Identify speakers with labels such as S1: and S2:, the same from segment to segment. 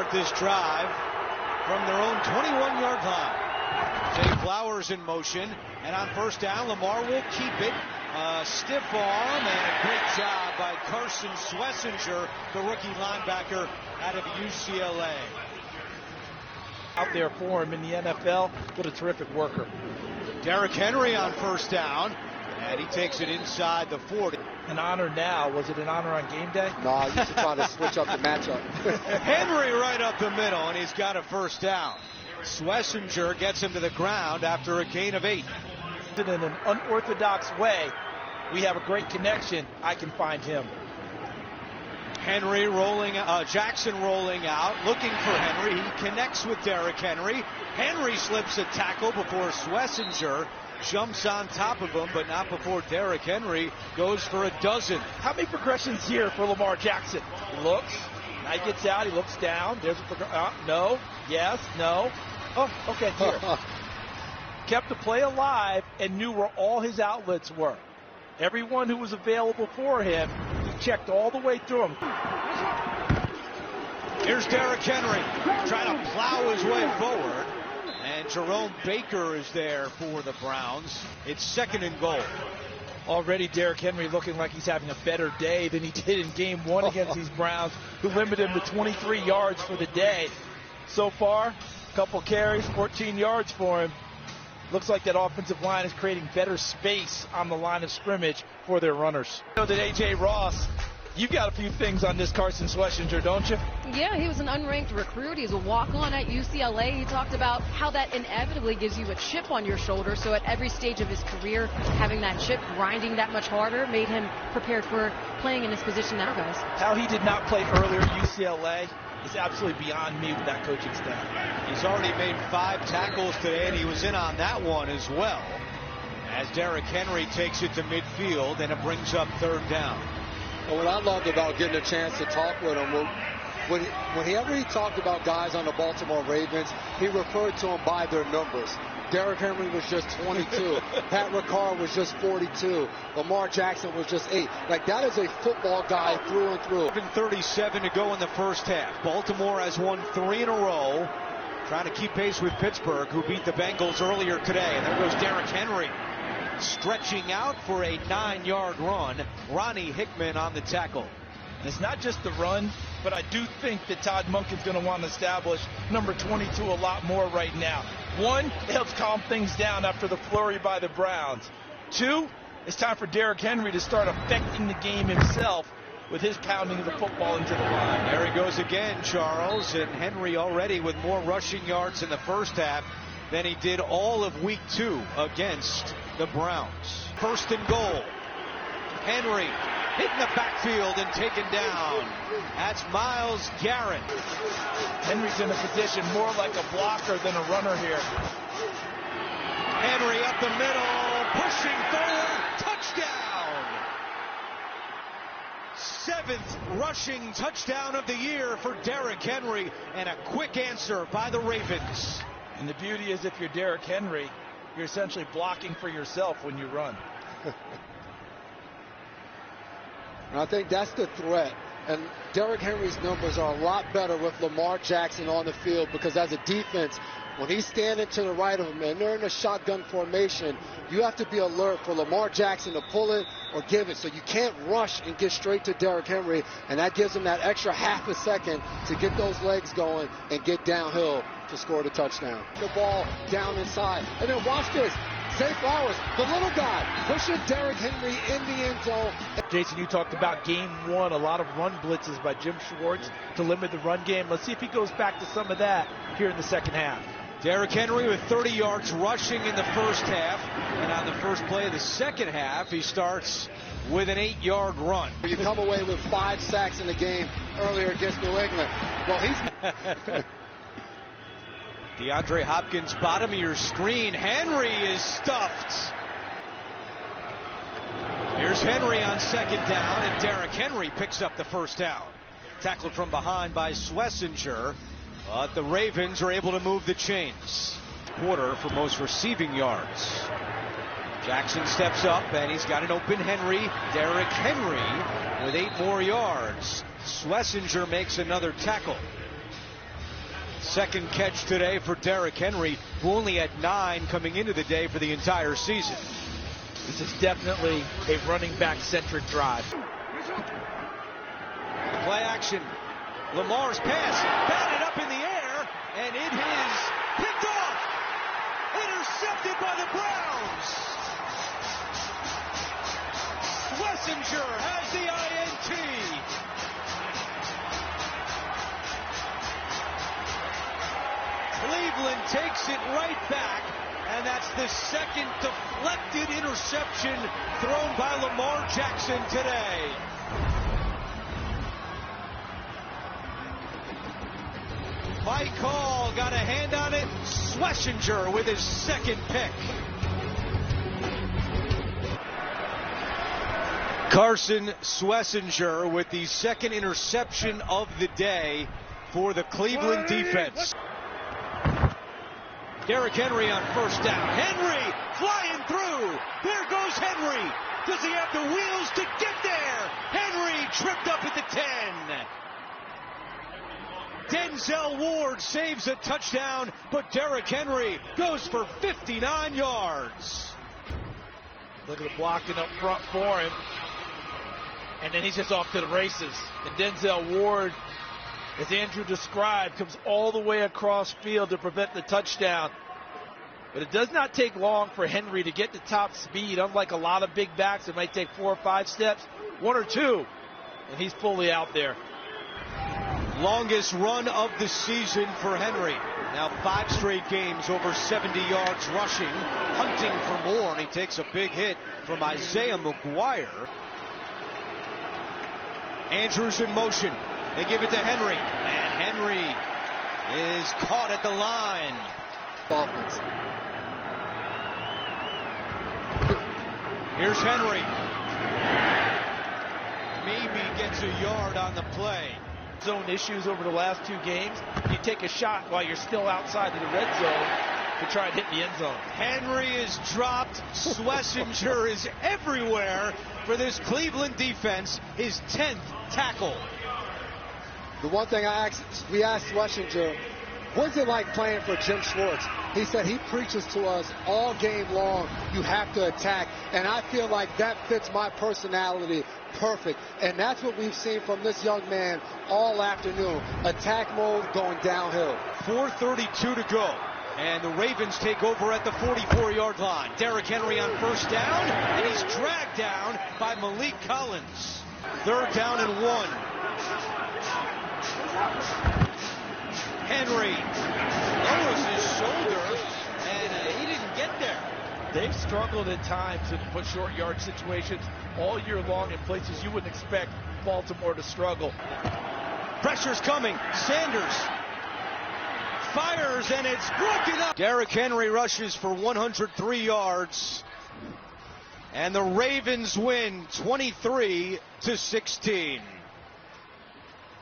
S1: start this drive from their own 21-yard line. Zay Flowers in motion, and on first down, Lamar will keep it. Stiff arm, and a great job by Carson Schwesinger, the rookie linebacker out of UCLA.
S2: Out there for him in the NFL. What a terrific worker.
S1: Derrick Henry on first down, and he takes it inside the 40.
S2: An honor now. Was it an honor on game day?
S3: No, I used to try to switch up the matchup.
S1: Henry right up the middle, and he's got a first down. Schwesinger gets him to the ground after a gain of 8.
S2: In an unorthodox way, we have a great connection. I can find him.
S1: Henry rolling, Jackson rolling out, looking for Henry. He connects with Derrick Henry. Henry slips a tackle before Schwesinger jumps on top of him, but not before Derrick Henry goes for a dozen.
S2: How many progressions here for Lamar Jackson? He looks, now he gets out, he looks down. There's a no, yes, no. Oh, okay, here. Kept the play alive and knew where all his outlets were. Everyone who was available for him, he checked all the way through them.
S1: Here's Derrick Henry trying to plow his way forward. And Jerome Baker is there for the Browns. It's 2nd and goal.
S2: Already Derrick Henry looking like he's having a better day than he did in game 1 against these Browns, who limited him to 23 yards for the day. So far, a couple carries, 14 yards for him. Looks like that offensive line is creating better space on the line of scrimmage for their runners. You know that A.J. Ross, you've got a few things on this Carson Schwesinger, don't you?
S4: Yeah, he was an unranked recruit. He's a walk-on at UCLA. He talked about how that inevitably gives you a chip on your shoulder. So at every stage of his career, having that chip, grinding that much harder, made him prepared for playing in his position now, guys.
S2: How he did not play earlier at UCLA is absolutely beyond me with that coaching staff.
S1: He's already made 5 tackles today, and he was in on that one as well. As Derrick Henry takes it to midfield, and it brings up 3rd down.
S3: Well, what I loved about getting a chance to talk with him, whenever he talked about guys on the Baltimore Ravens, he referred to them by their numbers. Derrick Henry was just 22. Pat Ricard was just 42. Lamar Jackson was just 8. Like, that is a football guy through and through.
S1: 7:37 to go in the first half. Baltimore has won 3 in a row, trying to keep pace with Pittsburgh, who beat the Bengals earlier today. And there goes Derrick Henry, stretching out for a 9-yard run. Ronnie Hickman on the tackle.
S2: It's not just the run, but I do think that Todd Monken's going to want to establish number 22 a lot more right now. 1, it helps calm things down after the flurry by the Browns. 2, it's time for Derrick Henry to start affecting the game himself with his pounding of the football into the line.
S1: There he goes again, Charles, and Henry already with more rushing yards in the first half than he did all of week 2 against the Browns. 1st and goal. Henry hit in the backfield and taken down. That's Myles Garrett.
S2: Henry's in a position more like a blocker than a runner here.
S1: Henry up the middle, pushing forward, touchdown. 7th rushing touchdown of the year for Derrick Henry, and a quick answer by the Ravens.
S2: And the beauty is, if you're Derrick Henry, you're essentially blocking for yourself when you run.
S3: And I think that's the threat. And Derrick Henry's numbers are a lot better with Lamar Jackson on the field, because as a defense, when he's standing to the right of him and they're in a shotgun formation, you have to be alert for Lamar Jackson to pull it or give it. So you can't rush and get straight to Derrick Henry, and that gives him that extra half a second to get those legs going and get downhill to score the touchdown. The ball down inside. And then watch this. Zay Flowers, the little guy, pushing Derrick Henry in the end zone.
S2: Jason, you talked about game 1, a lot of run blitzes by Jim Schwartz to limit the run game. Let's see if he goes back to some of that here in the second half.
S1: Derrick Henry with 30 yards rushing in the first half. And on the first play of the second half, he starts with an 8-yard run.
S3: You come away with 5 sacks in the game earlier against New England. Well, he's...
S1: DeAndre Hopkins, bottom of your screen. Henry is stuffed. Here's Henry on 2nd down, and Derrick Henry picks up the first down. Tackled from behind by Schwesinger, but the Ravens are able to move the chains. Quarter for most receiving yards. Jackson steps up, and he's got an open Henry. Derrick Henry with 8 more yards. Schwesinger makes another tackle. Second catch today for Derrick Henry, who only had 9 coming into the day for the entire season.
S2: This is definitely a running back-centric drive.
S1: Play action. Lamar's pass batted up in the air, and it is picked off. Intercepted by the Browns. Schwesinger has the INT. Cleveland takes it right back, and that's the second deflected interception thrown by Lamar Jackson today. Mike Hall got a hand on it. Schwesinger with his second pick. Carson Schwesinger with the second interception of the day for the Cleveland defense. Derrick Henry on first down. Henry flying through. There goes Henry. Does he have the wheels to get there? Henry tripped up at the 10. Denzel Ward saves a touchdown, but Derrick Henry goes for 59 yards.
S2: Look at the blocking up front for him. And then he's just off to the races. And Denzel Ward, as Andrew described, comes all the way across field to prevent the touchdown. But it does not take long for Henry to get to top speed. Unlike a lot of big backs, it might take 4 or 5 steps, 1 or 2, and he's fully out there.
S1: Longest run of the season for Henry. Now 5 straight games over 70 yards rushing, hunting for more, and he takes a big hit from Isaiah McGuire. Andrews in motion. They give it to Henry, and Henry is caught at the line.
S3: Dolphins.
S1: Here's Henry. Maybe gets a yard on the play.
S2: Zone issues over the last 2 games. You take a shot while you're still outside of the red zone to try and hit the end zone.
S1: Henry is dropped. Schwesinger is everywhere for this Cleveland defense. His 10th tackle.
S3: The one thing we asked Schwesinger, what's it like playing for Jim Schwartz? He said he preaches to us all game long, you have to attack. And I feel like that fits my personality perfect. And that's what we've seen from this young man all afternoon. Attack mode going downhill.
S1: 4:32 to go. And the Ravens take over at the 44-yard line. Derrick Henry on first down, and he's dragged down by Malik Collins. 3rd down and 1. Henry lowers his shoulder, and he didn't get there.
S2: They've struggled at times in put short yard situations all year long in places you wouldn't expect Baltimore to struggle.
S1: Pressure's coming. Sanders fires, and it's broken up. Derrick Henry rushes for 103 yards, and the Ravens win 23-16.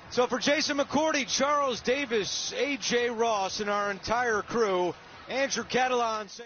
S1: So for Jason McCourty, Charles Davis, A.J. Ross, and our entire crew, Andrew Catalan saying